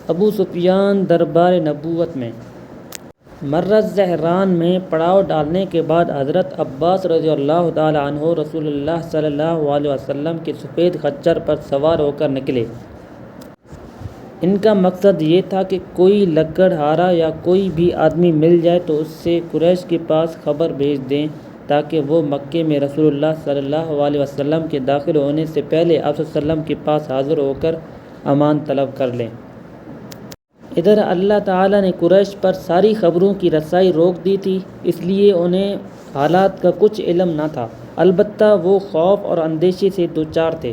ابو سفیان دربار نبوت میں مرہ زہران میں پڑاؤ ڈالنے کے بعد حضرت عباس رضی اللہ تعالیٰ عنہ رسول اللہ صلی اللہ علیہ وسلم کے سفید خچر پر سوار ہو کر نکلے۔ ان کا مقصد یہ تھا کہ کوئی لکڑہارا یا کوئی بھی آدمی مل جائے تو اس سے قریش کے پاس خبر بھیج دیں تاکہ وہ مکے میں رسول اللہ صلی اللہ علیہ وسلم کے داخل ہونے سے پہلے آپ صلی اللہ علیہ وسلم کے پاس حاضر ہو کر امان طلب کر لیں۔ ادھر اللہ تعالیٰ نے قریش پر ساری خبروں کی رسائی روک دی تھی، اس لیے انہیں حالات کا کچھ علم نہ تھا، البتہ وہ خوف اور اندیشے سے دوچار تھے،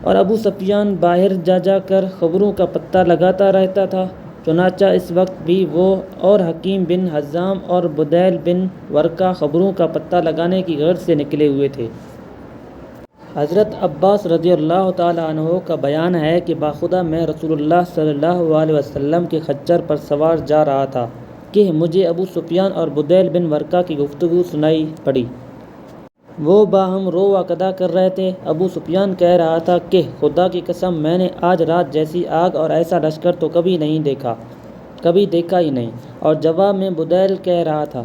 اور ابو سفیان باہر جا کر خبروں کا پتہ لگاتا رہتا تھا۔ چنانچہ اس وقت بھی وہ اور حکیم بن حزام اور بدیل بن ورقہ خبروں کا پتہ لگانے کی غرض سے نکلے ہوئے تھے۔ حضرت عباس رضی اللہ تعالیٰ عنہ کا بیان ہے کہ باخدا میں رسول اللہ صلی اللہ علیہ وسلم کے خچر پر سوار جا رہا تھا کہ مجھے ابو سفیان اور بدیل بن ورقہ کی گفتگو سنائی پڑی۔ وہ باہم رو ادا کر رہے تھے۔ ابو سفیان کہہ رہا تھا کہ خدا کی قسم میں نے آج رات جیسی آگ اور ایسا لشکر تو کبھی دیکھا ہی نہیں، اور جواب میں بدیل کہہ رہا تھا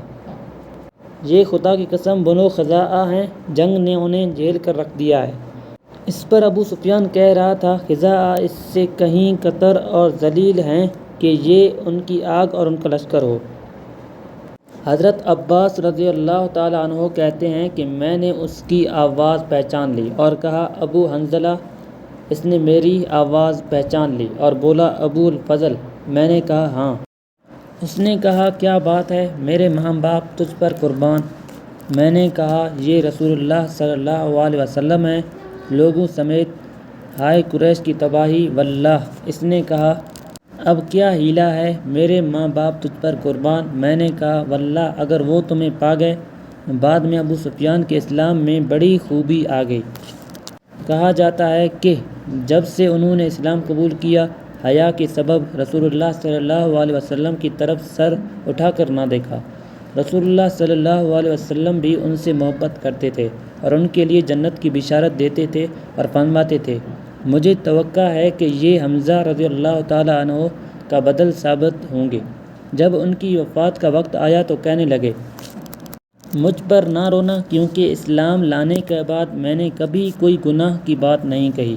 یہ خدا کی قسم بنو خزاعہ ہیں، جنگ نے انہیں جھیل کر رکھ دیا ہے۔ اس پر ابو سفیان کہہ رہا تھا خزاعہ اس سے کہیں کتر اور ذلیل ہیں کہ یہ ان کی آگ اور ان کا لشکر ہو۔ حضرت عباس رضی اللہ تعالیٰ عنہ کہتے ہیں کہ میں نے اس کی آواز پہچان لی اور کہا ابو حنظلہ، اس نے میری آواز پہچان لی اور بولا ابو الفضل، میں نے کہا ہاں۔ اس نے کہا کیا بات ہے، میرے ماں باپ تجھ پر قربان۔ میں نے کہا یہ رسول اللہ صلی اللہ علیہ وسلم ہیں لوگوں سمیت، ہائے قریش کی تباہی واللہ۔ اس نے کہا اب کیا حیلہ ہے، میرے ماں باپ تجھ پر قربان۔ میں نے کہا واللہ اگر وہ تمہیں پا گئے۔ بعد میں ابو سفیان کے اسلام میں بڑی خوبی آ گئی۔ کہا جاتا ہے کہ جب سے انہوں نے اسلام قبول کیا، حیا کے سبب رسول اللہ صلی اللہ علیہ وسلم کی طرف سر اٹھا کر نہ دیکھا۔ رسول اللہ صلی اللہ علیہ وسلم بھی ان سے محبت کرتے تھے اور ان کے لیے جنت کی بشارت دیتے تھے اور فرماتے تھے مجھے توقع ہے کہ یہ حمزہ رضی اللہ تعالیٰ عنہ کا بدل ثابت ہوں گے۔ جب ان کی وفات کا وقت آیا تو کہنے لگے مجھ پر نہ رونا، کیونکہ اسلام لانے کے بعد میں نے کبھی کوئی گناہ کی بات نہیں کہی،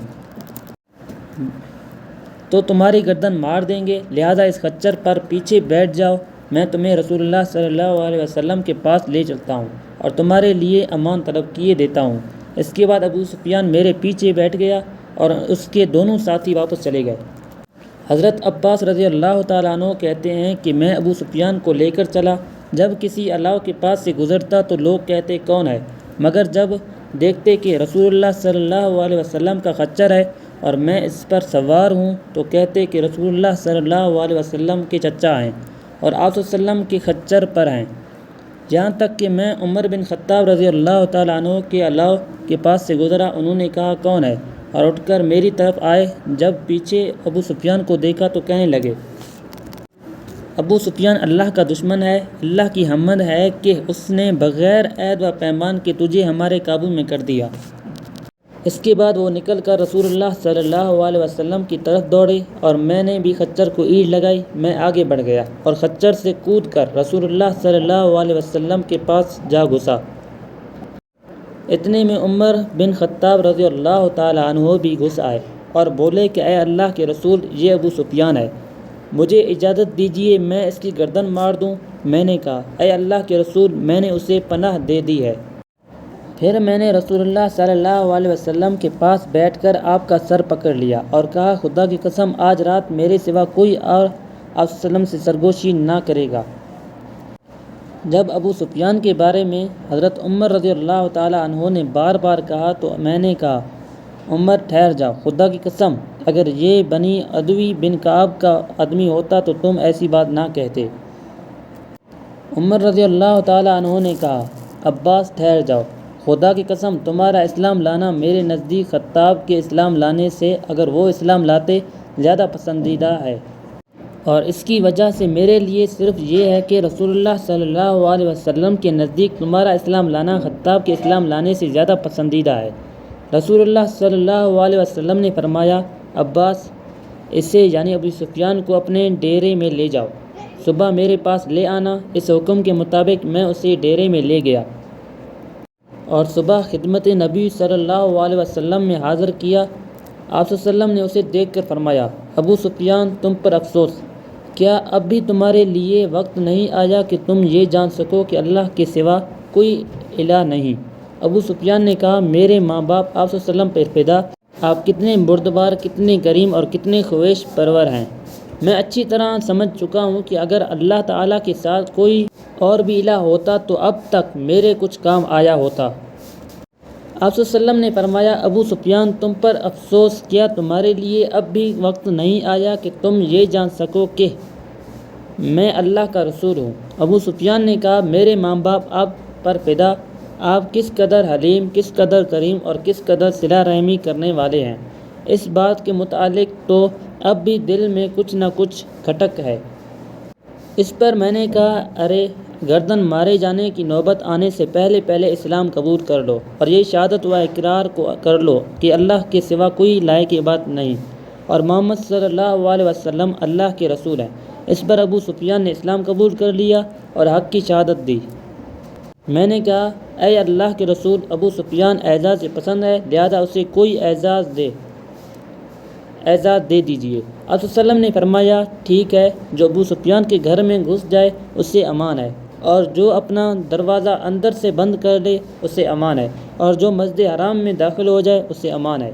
تو تمہاری گردن مار دیں گے، لہٰذا اس خچر پر پیچھے بیٹھ جاؤ، میں تمہیں رسول اللہ صلی اللہ علیہ وسلم کے پاس لے چلتا ہوں اور تمہارے لیے امان طلب کیے دیتا ہوں۔ اس کے بعد ابو سفیان میرے پیچھے بیٹھ گیا اور اس کے دونوں ساتھی واپس چلے گئے۔ حضرت عباس رضی اللہ تعالیٰ عنہ کہتے ہیں کہ میں ابو سفیان کو لے کر چلا، جب کسی علاؤ کے پاس سے گزرتا تو لوگ کہتے کون ہے، مگر جب دیکھتے کہ رسول اللہ صلی اللہ علیہ وسلم کا خچر ہے اور میں اس پر سوار ہوں تو کہتے کہ رسول اللہ صلی اللہ علیہ وسلم کے چچا ہیں اور آپ صلی اللہ علیہ وسلم کے خچر پر ہیں۔ یہاں تک کہ میں عمر بن خطاب رضی اللہ تعالیٰ عنہ کے علاؤ کے پاس سے گزرا، انہوں نے کہا کون ہے، اور اٹھ کر میری طرف آئے۔ جب پیچھے ابو سفیان کو دیکھا تو کہنے لگے ابو سفیان اللہ کا دشمن ہے، اللہ کی حمد ہے کہ اس نے بغیر عہد و پیمان کے تجھے ہمارے قابو میں کر دیا۔ اس کے بعد وہ نکل کر رسول اللہ صلی اللہ علیہ وسلم کی طرف دوڑے اور میں نے بھی خچر کو اینٹ لگائی۔ میں آگے بڑھ گیا اور خچر سے کود کر رسول اللہ صلی اللہ علیہ وسلم کے پاس جا گھسا۔ اتنے میں عمر بن خطاب رضی اللہ تعالیٰ عنہ بھی گھس آئے اور بولے کہ اے اللہ کے رسول، یہ ابو سفیان ہے، مجھے اجازت دیجیے میں اس کی گردن مار دوں۔ میں نے کہا اے اللہ کے رسول، میں نے اسے پناہ دے دی ہے۔ پھر میں نے رسول اللہ صلی اللہ علیہ وسلم کے پاس بیٹھ کر آپ کا سر پکڑ لیا اور کہا خدا کی قسم آج رات میرے سوا کوئی اور آپ صلی اللہ علیہ وسلم سے سرگوشی نہ کرے گا۔ جب ابو سفیان کے بارے میں حضرت عمر رضی اللہ تعالیٰ عنہ نے بار بار کہا تو میں نے کہا عمر ٹھہر جاؤ، خدا کی قسم اگر یہ بنی عدوی بن کعب کا آدمی ہوتا تو تم ایسی بات نہ کہتے۔ عمر رضی اللہ تعالیٰ عنہ نے کہا عباس ٹھہر جاؤ، خدا کی قسم تمہارا اسلام لانا میرے نزدیک خطاب کے اسلام لانے سے اگر وہ اسلام لاتے زیادہ پسندیدہ ہے، اور اس کی وجہ سے میرے لیے صرف یہ ہے کہ رسول اللہ صلی اللہ علیہ وسلم کے نزدیک تمہارا اسلام لانا خطاب کے اسلام لانے سے زیادہ پسندیدہ ہے۔ رسول اللہ صلی اللہ علیہ وسلم نے فرمایا عباس اسے یعنی ابو سفیان کو اپنے ڈیرے میں لے جاؤ، صبح میرے پاس لے آنا۔ اس حکم کے مطابق میں اسے ڈیرے میں لے گیا اور صبح خدمت نبی صلی اللہ علیہ وسلم میں حاضر کیا۔ آپ صلی اللہ علیہ وسلم نے اسے دیکھ کر فرمایا، ابو سفیان تم پر افسوس، کیا اب بھی تمہارے لیے وقت نہیں آیا کہ تم یہ جان سکو کہ اللہ کے سوا کوئی الہ نہیں؟ ابو سفیان نے کہا، میرے ماں باپ آپ صلی اللہ علیہ وسلم پر فدا، آپ کتنے بردبار، کتنے کریم اور کتنے خواہش پرور ہیں۔ میں اچھی طرح سمجھ چکا ہوں کہ اگر اللہ تعالیٰ کے ساتھ کوئی اور بھی الہ ہوتا تو اب تک میرے کچھ کام آیا ہوتا۔ آپ صلی اللہ علیہ وسلم نے فرمایا، ابو سفیان تم پر افسوس، کیا تمہارے لیے اب بھی وقت نہیں آیا کہ تم یہ جان سکو کہ میں اللہ کا رسول ہوں؟ ابو سفیان نے کہا، میرے ماں باپ آپ پر فدا، آپ کس قدر حلیم، کس قدر کریم اور کس قدر صلہ رحمی کرنے والے ہیں۔ اس بات کے متعلق تو اب بھی دل میں کچھ نہ کچھ کھٹک ہے۔ اس پر میں نے کہا، ارے گردن مارے جانے کی نوبت آنے سے پہلے پہلے اسلام قبول کر لو اور یہ شہادت و اقرار کو کر لو کہ اللہ کے سوا کوئی لائق عبادت نہیں اور محمد صلی اللہ علیہ وسلم اللہ کے رسول ہیں۔ اس پر ابو سفیان نے اسلام قبول کر لیا اور حق کی شہادت دی۔ میں نے کہا، اے اللہ کے رسول، ابو سفیان اعزاز پسند ہے، لہذا اسے کوئی اعزاز دے دیجیے۔ آپ صلی اللہ علیہ وسلم نے فرمایا، ٹھیک ہے، جو ابو سفیان کے گھر میں گھس جائے اسے امان ہے، اور جو اپنا دروازہ اندر سے بند کر لے اسے امان ہے، اور جو مسجد حرام میں داخل ہو جائے اسے امان ہے۔